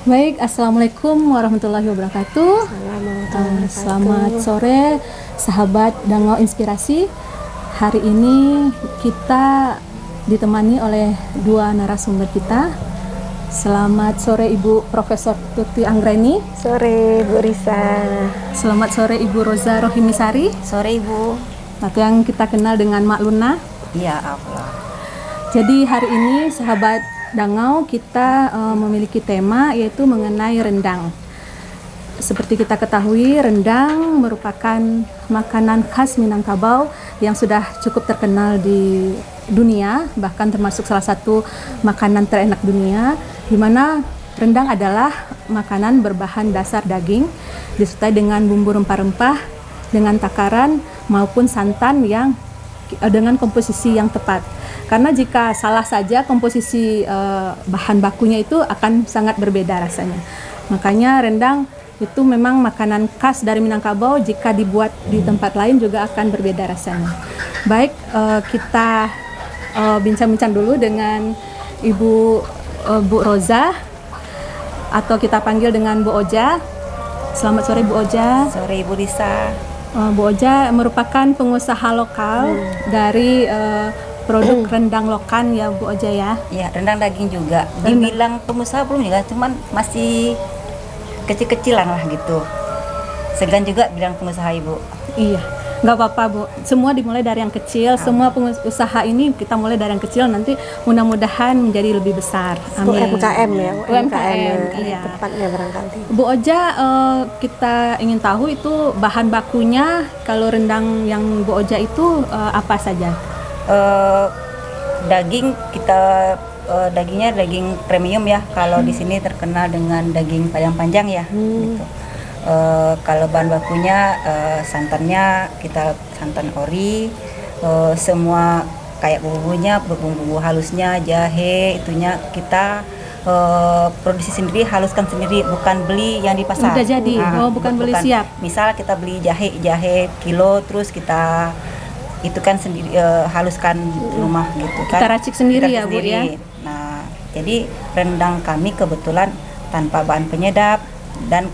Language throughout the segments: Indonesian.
Baik, Assalamualaikum warahmatullahi wabarakatuh. Selamat sore, sahabat Dangau Inspirasi. Hari ini kita ditemani oleh dua narasumber kita. Selamat sore Ibu Profesor Tuti Anggreni. Sore Bu Risa. Selamat sore Ibu Roza Rohimisari. Sore Ibu. Atau yang kita kenal dengan Mak Luna. Iya, Allah. Jadi hari ini sahabat Dangau kita memiliki tema yaitu mengenai rendang. Seperti kita ketahui, rendang merupakan makanan khas Minangkabau yang sudah cukup terkenal di dunia, bahkan termasuk salah satu makanan terenak dunia, di mana rendang adalah makanan berbahan dasar daging disertai dengan bumbu rempah-rempah, dengan takaran maupun santan yang dengan komposisi yang tepat. Karena jika salah saja komposisi bahan bakunya itu akan sangat berbeda rasanya. Makanya rendang itu memang makanan khas dari Minangkabau, jika dibuat di tempat lain juga akan berbeda rasanya. Baik, kita bincang-bincang dulu dengan Ibu Bu Roza, atau kita panggil dengan Bu Oja. Selamat sore Bu Oja. Sore Ibu Risa. Bu Oja merupakan pengusaha lokal dari produk rendang lokan ya Bu Oja ya? Iya, rendang daging juga. Dibilang pengusaha belum juga, cuman masih kecil-kecilan lah gitu. Segan juga bilang pengusaha Ibu. Iya, nggak apa-apa Bu. Semua dimulai dari yang kecil. Semua pengusaha ini kita mulai dari yang kecil, nanti mudah-mudahan menjadi lebih besar. Amin. UMKM ya, UMKM, iya. Tepatnya barangkali. Bu Oja, kita ingin tahu itu bahan bakunya kalau rendang yang Bu Oja itu apa saja? Daging kita dagingnya daging premium ya. Kalau di sini terkenal dengan daging padang panjang ya. Gitu. Kalau bahan bakunya santannya kita santan ori, semua kayak bumbunya, bumbu halusnya, jahe itunya kita produksi sendiri, haluskan sendiri, bukan beli yang di pasar. Udah jadi, bukan beli siap. Misal kita beli jahe kilo, terus kita itu kan sendiri haluskan di rumah gitu kan. Kita racik sendiri ya Bu ya. Nah, jadi rendang kami kebetulan tanpa bahan penyedap, dan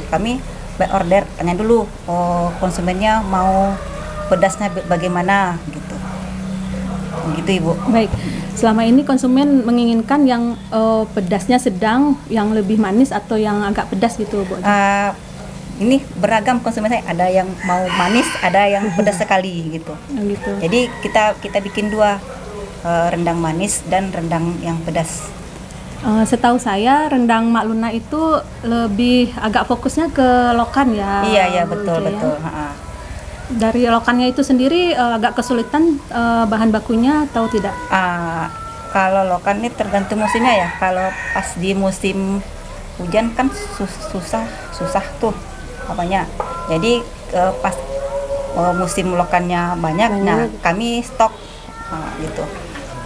kami order tanya dulu konsumennya mau pedasnya bagaimana gitu. Begitu Ibu. Baik. Selama ini konsumen menginginkan yang pedasnya sedang, yang lebih manis atau yang agak pedas gitu Bu? Ini beragam konsumen saya, ada yang mau manis, ada yang pedas sekali gitu. Gitu. Jadi kita bikin dua, rendang manis dan rendang yang pedas. Setahu saya rendang Mak Luna itu lebih agak fokusnya ke lokan ya. Iya Bu betul Oja, betul. Ya? Dari lokannya itu sendiri agak kesulitan bahan bakunya atau tidak? Kalau lokan ini tergantung musimnya ya. Kalau pas di musim hujan kan susah tuh apanya. Jadi pas musim lokannya banyak, nah kami stok gitu.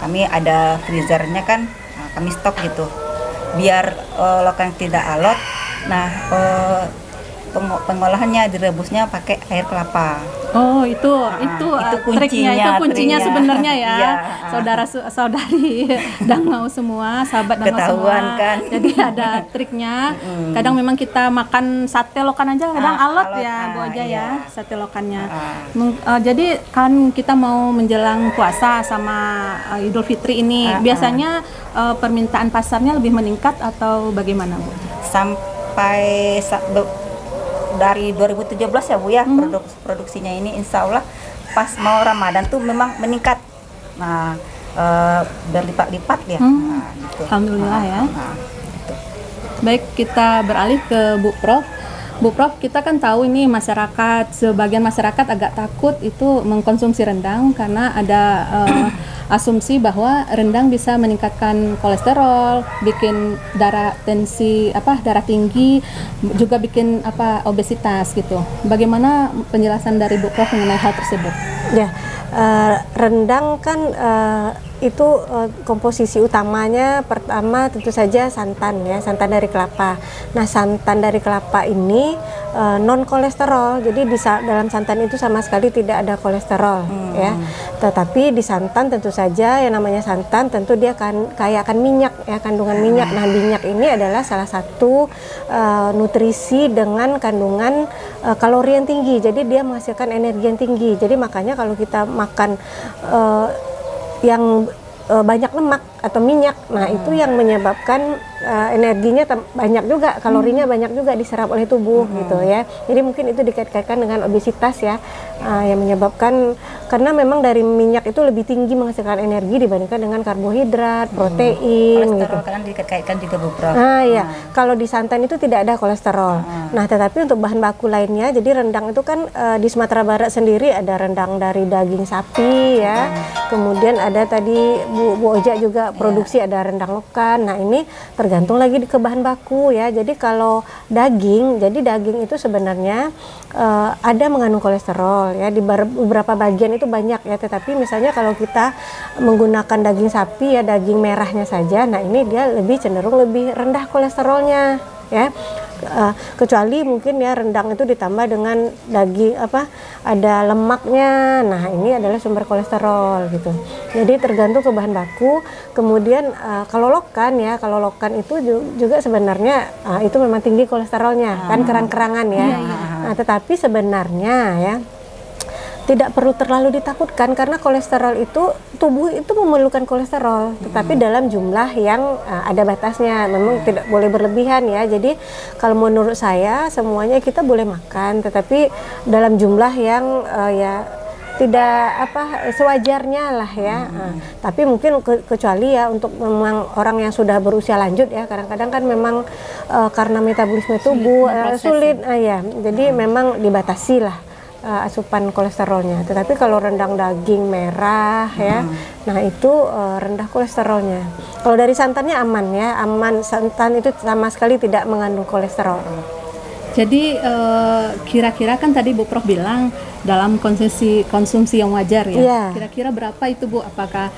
Kami ada freezernya kan, kami stok gitu. Biar lokan tidak alot. Nah, pengolahannya direbusnya pakai air kelapa. Oh, itu triknya, itu kuncinya sebenarnya ya. Iya. Saudara-saudari Dangau semua, sahabat Dangau Ketahuan semua. kan. Jadi ada triknya. Kadang memang kita makan sate lokan aja kadang alot ya, Bu Oja ya, sate lokannya. Jadi kan kita mau menjelang puasa sama Idul Fitri ini, biasanya permintaan pasarnya lebih meningkat atau bagaimana, Bu? Sampai dari 2017 ya Bu ya, produksinya ini insya Allah pas mau Ramadan tuh memang meningkat. Nah, berlipat-lipat ya. Gitu. Alhamdulillah ya. Gitu. Baik, kita beralih ke Bu Prof. Bu Prof, kita kan tahu ini sebagian masyarakat agak takut itu mengkonsumsi rendang karena ada asumsi bahwa rendang bisa meningkatkan kolesterol, bikin darah tinggi, juga bikin obesitas gitu. Bagaimana penjelasan dari Bu Prof mengenai hal tersebut? Ya, rendang kan itu komposisi utamanya pertama tentu saja santan ya, santan dari kelapa. Nah, santan dari kelapa ini non kolesterol, jadi dalam santan itu sama sekali tidak ada kolesterol ya. Tetapi di santan tentu saja yang namanya santan tentu dia kaya akan minyak ya, kandungan minyak. Nah, minyak ini adalah salah satu nutrisi dengan kandungan kalori yang tinggi, jadi dia menghasilkan energi yang tinggi. Jadi makanya kalau kita makan yang banyak lemak atau minyak, nah itu yang menyebabkan energinya banyak juga, kalorinya banyak juga diserap oleh tubuh gitu ya. Jadi mungkin itu dikait-kaitkan dengan obesitas ya, yang menyebabkan, karena memang dari minyak itu lebih tinggi menghasilkan energi dibandingkan dengan karbohidrat, protein gitu. Kolesterol kan dikait-kaitkan juga beberapa. Iya, kalau di santan itu tidak ada kolesterol. Nah, tetapi untuk bahan baku lainnya, jadi rendang itu kan di Sumatera Barat sendiri ada rendang dari daging sapi ya. Kemudian ada tadi Bu Oja juga produksi ada rendang lokan. Nah, ini tergantung lagi ke bahan baku ya. Jadi kalau daging, jadi daging itu sebenarnya ada mengandung kolesterol ya, di beberapa bagian itu banyak ya. Tetapi misalnya kalau kita menggunakan daging sapi ya, daging merahnya saja, nah ini dia cenderung lebih rendah kolesterolnya ya. Kecuali mungkin ya rendang itu ditambah dengan daging ada lemaknya, nah ini adalah sumber kolesterol gitu. Jadi tergantung ke bahan baku. Kemudian kalau lokan itu juga sebenarnya itu memang tinggi kolesterolnya kan, kerang-kerangan ya. Nah, tetapi sebenarnya ya tidak perlu terlalu ditakutkan, karena kolesterol itu, tubuh itu memerlukan kolesterol, tetapi dalam jumlah yang ada batasnya, memang tidak boleh berlebihan ya. Jadi kalau menurut saya semuanya kita boleh makan, tetapi dalam jumlah yang ya tidak sewajarnya lah ya. Tapi mungkin kecuali ya untuk memang orang yang sudah berusia lanjut ya, kadang-kadang kan memang karena metabolisme tubuh sulit ya, jadi memang dibatasi lah asupan kolesterolnya. Tetapi kalau rendang daging merah ya, nah itu rendah kolesterolnya. Kalau dari santannya aman ya, aman. Santan itu sama sekali tidak mengandung kolesterol. Jadi kira-kira kan tadi Bu Prof bilang dalam konsumsi yang wajar ya. Kira-kira berapa itu Bu? Apakah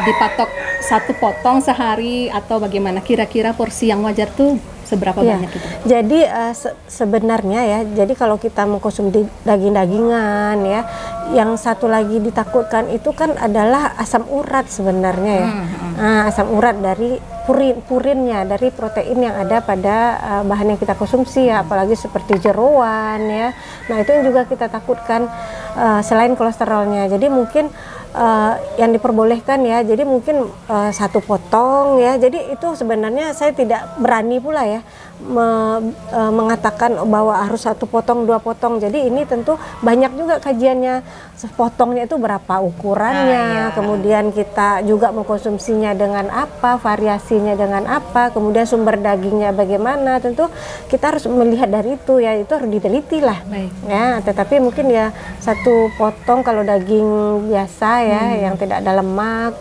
dipatok satu potong sehari atau bagaimana? Kira-kira porsi yang wajar tuh seberapa banyak itu? Jadi sebenarnya ya, jadi kalau kita mengkonsumsi daging-dagingan ya, yang satu lagi ditakutkan itu kan adalah asam urat sebenarnya ya. Asam urat dari purinnya, dari protein yang ada pada bahan yang kita konsumsi ya, apalagi seperti jeroan ya. Nah, itu yang juga kita takutkan selain kolesterolnya. Jadi mungkin yang diperbolehkan ya, jadi mungkin satu potong ya. Jadi itu sebenarnya saya tidak berani pula ya mengatakan bahwa harus satu potong, dua potong. Jadi ini tentu banyak juga kajiannya, sepotongnya itu berapa ukurannya, kemudian kita juga mengkonsumsinya dengan apa, variasinya dengan apa, kemudian sumber dagingnya bagaimana. Tentu kita harus melihat dari itu ya, itu harus diteliti lah. Ya. Tetapi mungkin ya satu potong kalau daging biasa ya, yang tidak ada lemak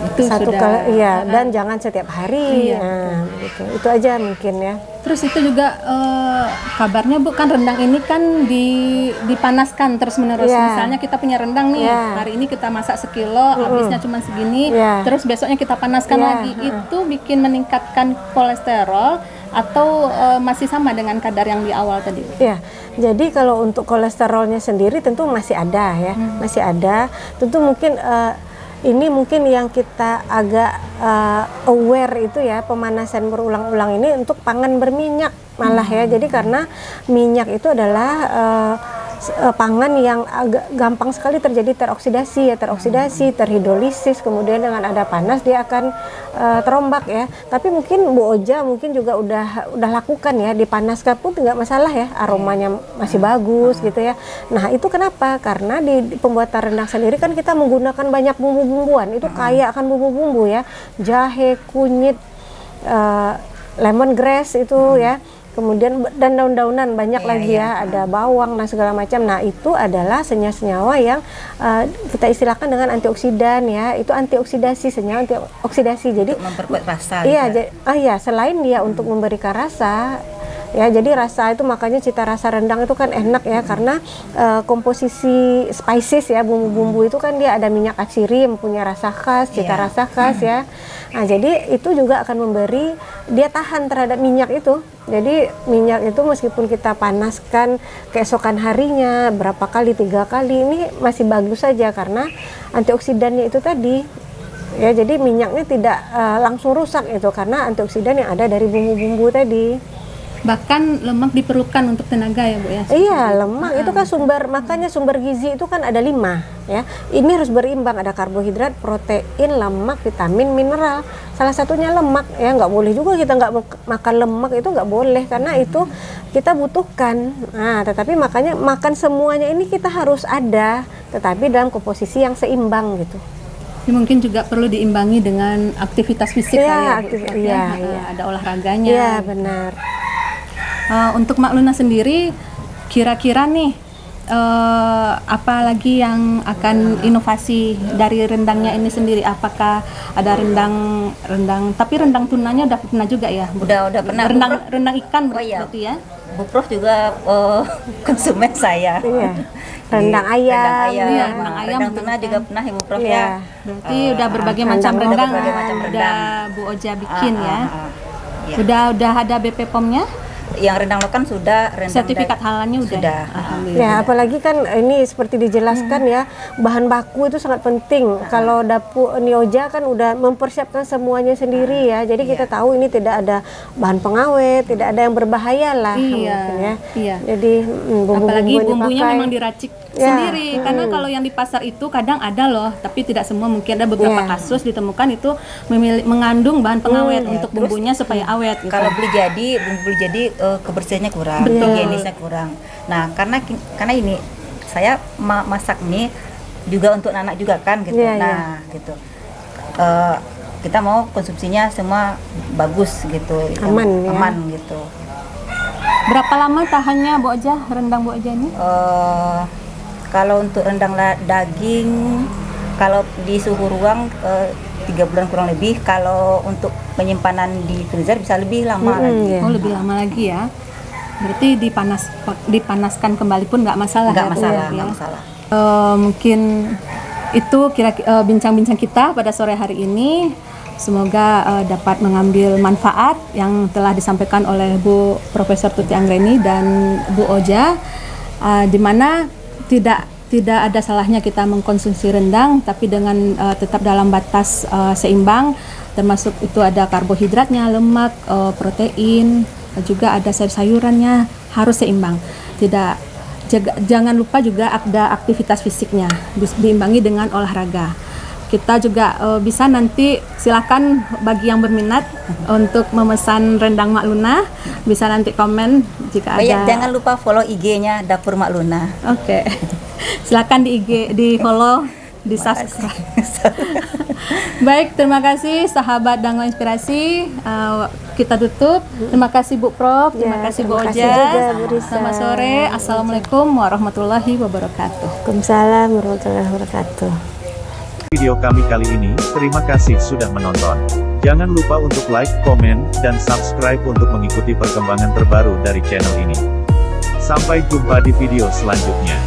itu satu kali ya, dan jangan setiap hari. Nah, gitu. Itu aja mungkin ya. Terus itu juga kabarnya Bu, kan rendang ini kan dipanaskan terus menerus. Misalnya kita punya rendang nih, hari ini kita masak sekilo, habisnya cuma segini, terus besoknya kita panaskan lagi. Itu bikin meningkatkan kolesterol atau masih sama dengan kadar yang di awal tadi? Ya, jadi kalau untuk kolesterolnya sendiri tentu masih ada ya, masih ada. Tentu mungkin ini mungkin yang kita agak aware itu ya, pemanasan berulang-ulang ini untuk pangan berminyak malah ya. Jadi karena minyak itu adalah pangan yang agak gampang sekali terjadi teroksidasi, terhidrolisis, kemudian dengan ada panas dia akan terombak ya. Tapi mungkin Bu Oja mungkin juga udah lakukan ya, dipanaskan pun nggak masalah ya, aromanya masih bagus gitu ya. Nah, itu kenapa? Karena di pembuatan rendang sendiri kan kita menggunakan banyak bumbu-bumbuan, itu kaya akan bumbu-bumbu ya, jahe, kunyit, lemongrass itu ya. Kemudian dan daun-daunan banyak lagi ya, ada bawang dan segala macam. Nah, itu adalah senyawa-senyawa yang kita istilahkan dengan antioksidan ya. Itu antioksidasi, senyawa antioksidasi. Jadi untuk memperkuat rasa. Iya, selain dia untuk memberikan rasa, ya. Jadi rasa itu, makanya cita rasa rendang itu kan enak ya, karena komposisi spices ya, bumbu-bumbu itu kan dia ada minyak atsiri, mempunyai rasa khas, cita rasa khas ya. Nah, jadi itu juga akan memberi dia tahan terhadap minyak itu. Jadi minyak itu meskipun kita panaskan keesokan harinya berapa kali, 3 kali, ini masih bagus saja karena antioksidannya itu tadi. Ya, jadi minyaknya tidak langsung rusak itu karena antioksidan yang ada dari bumbu-bumbu tadi. Bahkan lemak diperlukan untuk tenaga ya Bu ya? Iya, lemak itu kan sumber, makanya sumber gizi itu kan ada 5 ya. Ini harus berimbang, ada karbohidrat, protein, lemak, vitamin, mineral. Salah satunya lemak ya, nggak boleh juga kita nggak makan lemak, itu nggak boleh karena itu kita butuhkan. Nah, tetapi makanya makan semuanya ini kita harus ada, tetapi dalam komposisi yang seimbang gitu. Ini mungkin juga perlu diimbangi dengan aktivitas fisik Ya, kali ya, Bu, iya. ada olahraganya. Iya, benar. Untuk Mak Luna sendiri, kira-kira nih apa lagi yang akan inovasi dari rendangnya ini sendiri? Apakah ada rendang, tapi rendang tunanya udah pernah juga ya? Udah pernah. Rendang ikan iya. berarti ya? Bu Prof juga konsumen saya. Iya. Rendang ayam. Iya, rendang ayam, Rendang tuna juga pernah ya Bu Prof Iya. ya. Berarti udah berbagai macam rendang, rendang, berbagai macam udah rendang. Bu Oja bikin ya. Iya. Udah ada BP POM-nya? Yang rendang lokan sudah, Sertifikat halalnya udah. sudah. Alhamdulillah. Ya, apalagi kan ini seperti dijelaskan ya, bahan baku itu sangat penting. Kalau dapur Nioja kan udah mempersiapkan semuanya sendiri ya. Jadi kita tahu ini tidak ada bahan pengawet, tidak ada yang berbahaya lah Iya, mungkin ya. iya. Jadi Apalagi bumbu-bumbu bumbunya dipakai. memang diracik Ya. sendiri, karena kalau yang di pasar itu kadang ada loh, tapi tidak semua, mungkin ada beberapa Ya. kasus ditemukan itu mengandung bahan pengawet untuk terus, bumbunya supaya awet gitu. Kalau beli jadi kebersihannya kurang, Betul. higienisnya kurang. Nah, karena ini saya masak mie juga untuk anak juga kan gitu. Iya, Nah, gitu. Kita mau konsumsinya semua bagus gitu, Aman, ya. aman gitu. Berapa lama tahannya Bu Oja, rendang Bu Oja ini? Kalau untuk rendang daging, kalau di suhu ruang 3 bulan kurang lebih. Kalau untuk penyimpanan di freezer bisa lebih lama lagi. Iya. Oh, lebih lama lagi ya. Berarti dipanaskan kembali pun nggak masalah. Nggak ya, Bu, masalah, ya? nggak masalah. Mungkin itu bincang-bincang kita pada sore hari ini. Semoga dapat mengambil manfaat yang telah disampaikan oleh Bu Profesor Tuti Anggreni dan Bu Oja, di mana tidak ada salahnya kita mengkonsumsi rendang, tapi dengan tetap dalam batas seimbang, termasuk itu ada karbohidratnya, lemak, protein, juga ada sayur-sayurannya, harus seimbang. Jangan lupa juga ada aktivitas fisiknya, diimbangi dengan olahraga. Kita juga bisa nanti, silakan bagi yang berminat untuk memesan rendang Mak Luna, bisa nanti komen jika ada. Jangan lupa follow IG-nya Dapur Mak Luna. Oke. Silakan di IG, di follow, di subscribe. Baik, terima kasih sahabat Dango Inspirasi. Kita tutup. Terima kasih Bu Prof, terima kasih Bu terima kasih Oja. juga, Bu Risa. Selamat sore. Assalamualaikum warahmatullahi wabarakatuh. Waalaikumsalam warahmatullahi wabarakatuh. Video kami kali ini, terima kasih sudah menonton. Jangan lupa untuk like, komen, dan subscribe untuk mengikuti perkembangan terbaru dari channel ini. Sampai jumpa di video selanjutnya.